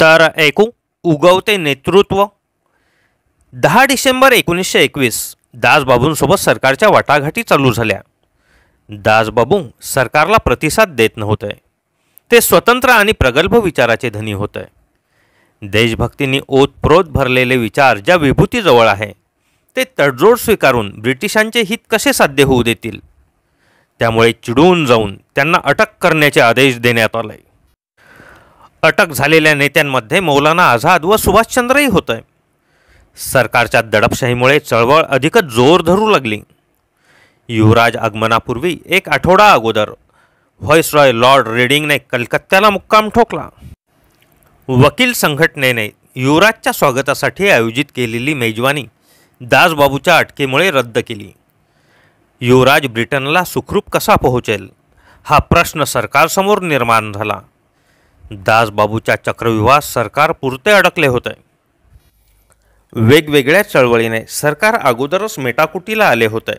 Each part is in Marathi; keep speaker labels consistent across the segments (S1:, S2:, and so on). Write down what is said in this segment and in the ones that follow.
S1: तर ऐकू उगवते नेतृत्व. 10 डिसेंबर 1921 दासबाबूंसोबत सरकारच्या वाटाघाटी चालू झाल्या. दासबाबू सरकारला प्रतिसाद देत नव्हते. ते स्वतंत्र आणि प्रगल्भ विचाराचे धनी होते. देशभक्तींनी ओतप्रोत भरलेले विचार ज्या विभूतीजवळ आहे ते तडजोड स्वीकारून ब्रिटिशांचे हित कसे साध्य होऊ देतील. त्यामुळे चिडून जाऊन त्यांना अटक करण्याचे आदेश देण्यात आले. अटक झालेल्या नेत्यांमध्ये मौलाना आझाद व सुभाषचंद्रही होते. सरकारच्या दडपशाहीमुळे चळवळ अधिकच जोर धरू लागली. युवराज आगमनापूर्वी 1 आठवडा अगोदर व्हाईसरॉय लॉर्ड रेडिंगने कलकत्त्याला मुक्काम ठोकला. वकील संघटनेने युवराजच्या स्वागतासाठी आयोजित केलेली मेजवानी दासबाबूच्या अटकेमुळे रद्द केली. युवराज ब्रिटनला सुखरूप कसा पोहोचेल हा प्रश्न सरकारसमोर निर्माण झाला. दासबाबूच्या चक्रव्यूहात सरकार पुरते अडकले होते. वेगवेगळ्या चळवळीने सरकार अगोदरच मेटाकुटीला आले होते.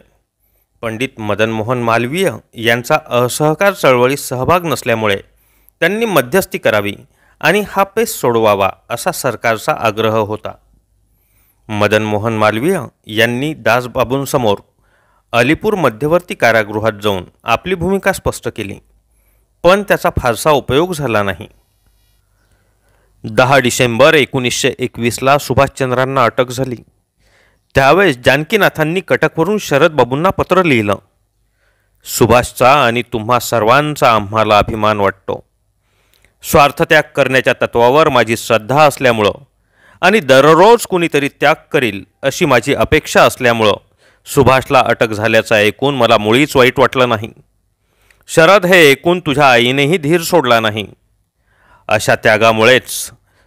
S1: पंडित मदन मोहन मालवीय यांचा असहकार चळवळीत सहभाग नसल्यामुळे त्यांनी मध्यस्थी करावी आणि हा पेच सोडवावा असा सरकारचा आग्रह होता. मदन मोहन मालवीय यांनी दासबाबूंसमोर अलीपूर मध्यवर्ती कारागृहात जाऊन आपली भूमिका स्पष्ट केली, पण त्याचा फारसा उपयोग झाला नाही. 10 डिसेंबर 1921 सुभाषचंद्रांना अटक झाली. त्यावेळेस जानकीनाथांनी कटकवरून शरद बाबूंना पत्र लिहिलं. सुभाषचा आणि तुम्हा सर्वांचा आम्हाला अभिमान वाटतो. स्वार्थत्याग करण्याच्या तत्वावर माझी श्रद्धा असल्यामुळं आणि दररोज कुणीतरी त्याग करील अशी माझी अपेक्षा असल्यामुळं सुभाषला अटक झाल्याचं ऐकून मला मुळीच वाईट वाटलं नाही. शरद हे ऐकून तुझ्या आईनेही धीर सोडला नाही. अशा त्यागामुळेच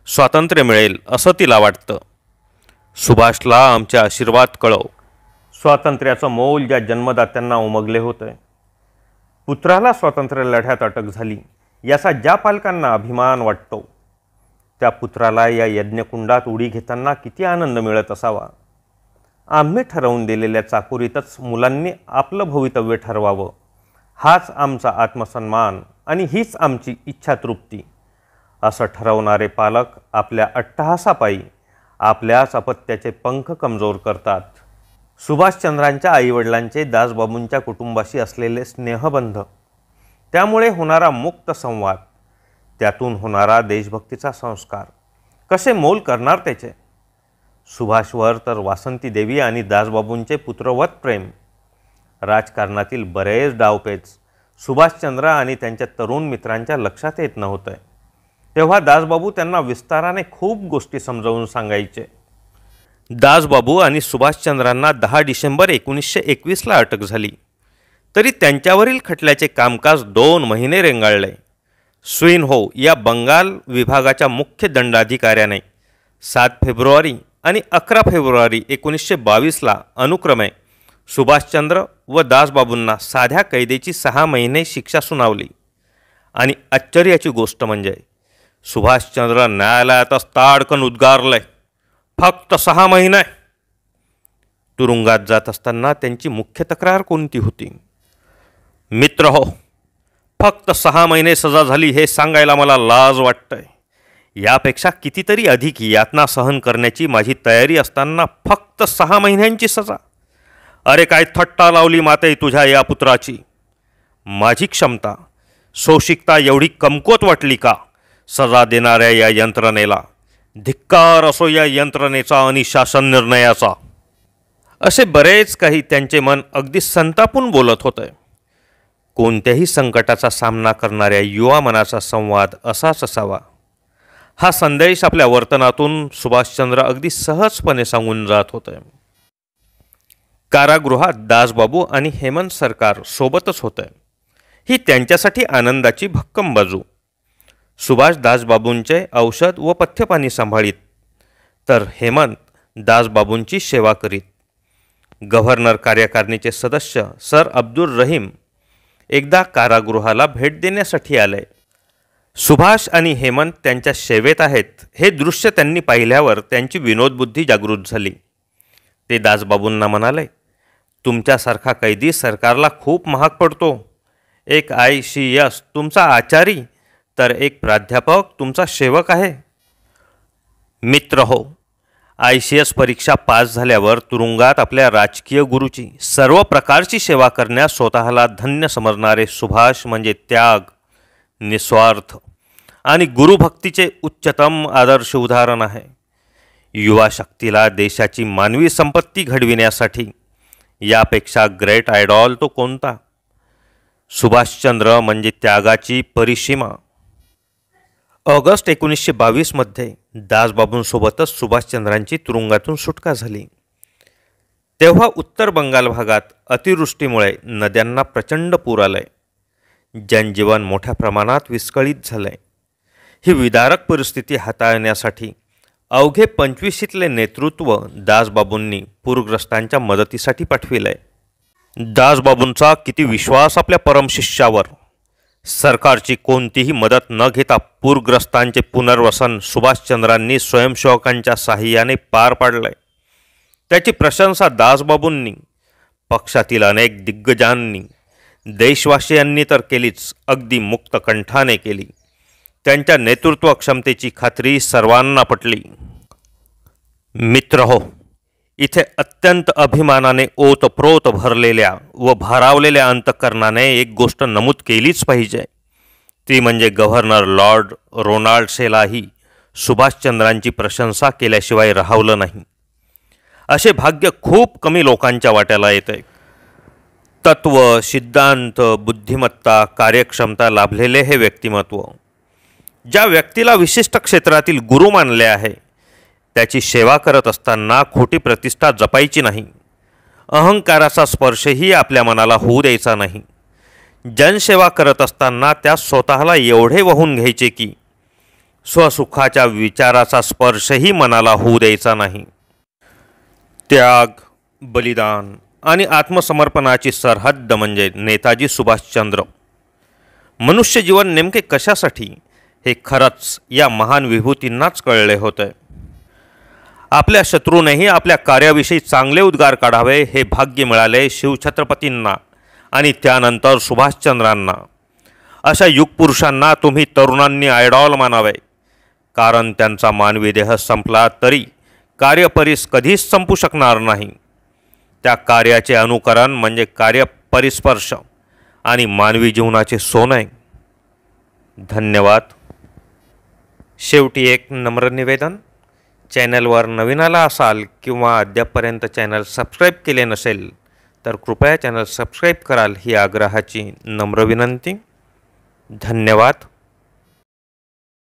S1: स्वातंत्र्य मिळेल असं तिला वाटतं. सुभाषला आमचे आशीर्वाद कळव. स्वातंत्र्याचं मोल ज्या जन्मदात्यांना उमगले होते. पुत्राला स्वातंत्र्य लढ्यात अटक झाली याचा ज्या पालकांना अभिमान वाटतो त्या पुत्राला या यज्ञकुंडात उडी घेताना किती आनंद मिळत असावा. आम्ही ठरवून दिलेल्या चाकोरीतच मुलांनी आपलं भवितव्य ठरवावं हाच आमचा आत्मसन्मान आणि हीच आमची इच्छातृप्ती असं ठरवणारे पालक आपल्या अट्टहासापायी आपल्याच अपत्याचे पंख कमजोर करतात. सुभाषचंद्रांच्या आईवडिलांचे दासबाबूंच्या कुटुंबाशी असलेले स्नेहबंध, त्यामुळे होणारा मुक्त संवाद, त्यातून होणारा देशभक्तीचा संस्कार कसे मोल करणार त्याचे. सुभाषवर तर वासंती देवी आणि दासबाबूंचे पुत्रवत प्रेम, राजकारणातील बरेच डावपेच सुभाषचंद्र आणि त्यांच्या तरुण मित्रांच्या लक्षात येत नव्हते. तेव्हा दासबाबू त्यांना विस्ताराने खूप गोष्टी समजावून सांगायचे. दासबाबू आणि सुभाषचंद्रांना 10 डिसेंबर 1921 अटक झाली, तरी त्यांच्यावरील खटल्याचे कामकाज 2 महिने रेंगाळले. स्विनहो या बंगाल विभागाच्या मुख्य दंडाधिकाऱ्याने 7 फेब्रुवारी आणि 11 फेब्रुवारी 1922 अनुक्रमे सुभाषचंद्र व दासबाबूंना साध्या कैदेची 6 महिने शिक्षा सुनावली. आणि आश्चर्याची गोष्ट म्हणजे सुभाषचंद्र न्यायालयातच ताडकन उद्गारले, फक्त 6 महिने. तुरुंगात जात असताना त्यांची मुख्य तक्रार कोणती होती? मित्र हो, फक्त 6 महिने सजा झाली हे सांगायला मला लाज वाटतंय. यापेक्षा कितीतरी अधिक यातना सहन करण्याची माझी तयारी असताना फक्त 6 महिन्यांची सजा. अरे काय थट्टा लावली माते तुझ्या या पुत्राची. माझी क्षमता सोशिकता एवढी कमकुवत वाटली का सजा देणाऱ्या या यंत्रणेला? धिक्कार असो या यंत्रणेचा आणि शासन निर्णयाचा. असे बरेच काही त्यांचे मन अगदी संतापून बोलत होते. कोणत्याही संकटाचा सामना करणाऱ्या युवा मनाचा संवाद असाच असावा हा संदेश आपल्या वर्तनातून सुभाषचंद्र अगदी सहजपणे सांगून जात होते. कारागृहात दासबाबू आणि हेमंत सरकार सोबतच होते. ही त्यांच्यासाठी आनंदाची भक्कम बाजू. सुभाष दासबाबूंचे औषध व पथ्यपाणी सांभाळीत, तर हेमंत दासबाबूंची सेवा करीत. गव्हर्नर कार्यकारिणीचे सदस्य सर अब्दुल रहीम एकदा कारागृहाला भेट देण्यासाठी आले. सुभाष आणि हेमंत त्यांच्या सेवेत आहेत हे दृश्य त्यांनी पाहिल्यावर त्यांची विनोदबुद्धी जागृत झाली. ते दासबाबूंना म्हणाले, तुमच्यासारखा कैदी सरकारला खूप महाग पडतो. एक ICS तुमचा आचारी, तर एक प्राध्यापक तुमचा सेवक आहे. मित्र हो, ICS परीक्षा पास झाल्यावर तुरुंगात आपल्या राजकीय गुरुची सर्व प्रकारची सेवा करण्यास स्वतःला धन्य समजणारे सुभाष म्हणजे त्याग, निस्वार्थ आणि गुरुभक्तीचे उच्चतम आदर्श उदाहरण आहे. युवा शक्तीला देशाची मानवी संपत्ती घडविण्यासाठी यापेक्षा ग्रेट आयडॉल तो कोणता? सुभाषचंद्र म्हणजे त्यागाची परिसीमा. ऑगस्ट 1922मध्ये दासबाबूंसोबतच सुभाषचंद्रांची तुरुंगातून सुटका झाली. तेव्हा उत्तर बंगाल भागात अतिवृष्टीमुळे नद्यांना प्रचंड पूर आलाय. जनजीवन मोठ्या प्रमाणात विस्कळीत झालंय. ही विदारक परिस्थिती हाताळण्यासाठी अवघे 25शीतले नेतृत्व दासबाबूंनी पूरग्रस्तांच्या मदतीसाठी पाठविलंय. दासबाबूंचा किती विश्वास आपल्या परमशिष्यावर. सरकारची कोणतीही मदत न घेता पूरग्रस्तांचे पुनर्वसन सुभाषचंद्रांनी स्वयंसेवकांच्या साहाय्याने पार पाडलंय. त्याची प्रशंसा दासबाबूंनी, पक्षातील अनेक दिग्गजांनी, देशवासियांनी तर केलीच, अगदी मुक्त कंठाने केली. त्यांच्या नेतृत्व क्षमतेची खात्री सर्वांना पटली. मित्र हो, इथे अत्यंत अभिमानाने ओतप्रोत भरलेल्या व भारावलेल्या अंतःकरणाने एक गोष्ट नमूद केलीच पाहिजे. ती म्हणजे गव्हर्नर लॉर्ड रोनाल्ड सेलाही सुभाषचंद्रांची प्रशंसा केल्याशिवाय राहवलं नाही. असे भाग्य खूप कमी लोकांच्या वाट्याला येते. तत्व, सिद्धांत, बुद्धिमत्ता, कार्यक्षमता लाभलेले हे व्यक्तिमत्व, ज्या व्यक्तीला विशिष्ट क्षेत्रातील गुरु मानले आहे, त्याची सेवा करत असताना खोटी प्रतिष्ठा जपायची नाही. अहंकाराचा स्पर्शही आपल्या मनाला होऊ द्यायचा नाही. जनसेवा करत असताना त्या स्वतःला एवढे वाहून घ्यायचे की स्वसुखाच्या विचाराचा स्पर्शही मनाला होऊ द्यायचा नाही. त्याग, बलिदान आणि आत्मसमर्पणाची सरहद्द म्हणजे नेताजी सुभाषचंद्र. मनुष्य जीवन नेमके कशासाठी हे खरंच या महान विभूतींनाच कळले होते. आपल्या शत्रूनेही आपल्या कार्याविषयी चांगले उद्गार काढावे हे भाग्य मिळाले शिवछत्रपतींना आणि त्यानंतर सुभाषचंद्रांना. अशा युगपुरुषांना तुम्ही तरुणांनी आयडॉल मानावे, कारण त्यांचा मानवी देह संपला तरी कार्यपरिस कधीच संपू शकणार नाही. त्या कार्याचे अनुकरण म्हणजे कार्यपरिस्पर्श आणि मानवी जीवनाचे सोने. धन्यवाद. शेवटी एक नम्र निवेदन. चॅनलवर नवीन आला असाल किंवा अद्यापपर्यंत चॅनल सबस्क्राईब केले नसेल तर कृपया चॅनल सबस्क्राईब कराल ही आग्रहाची नम्र विनंती. धन्यवाद.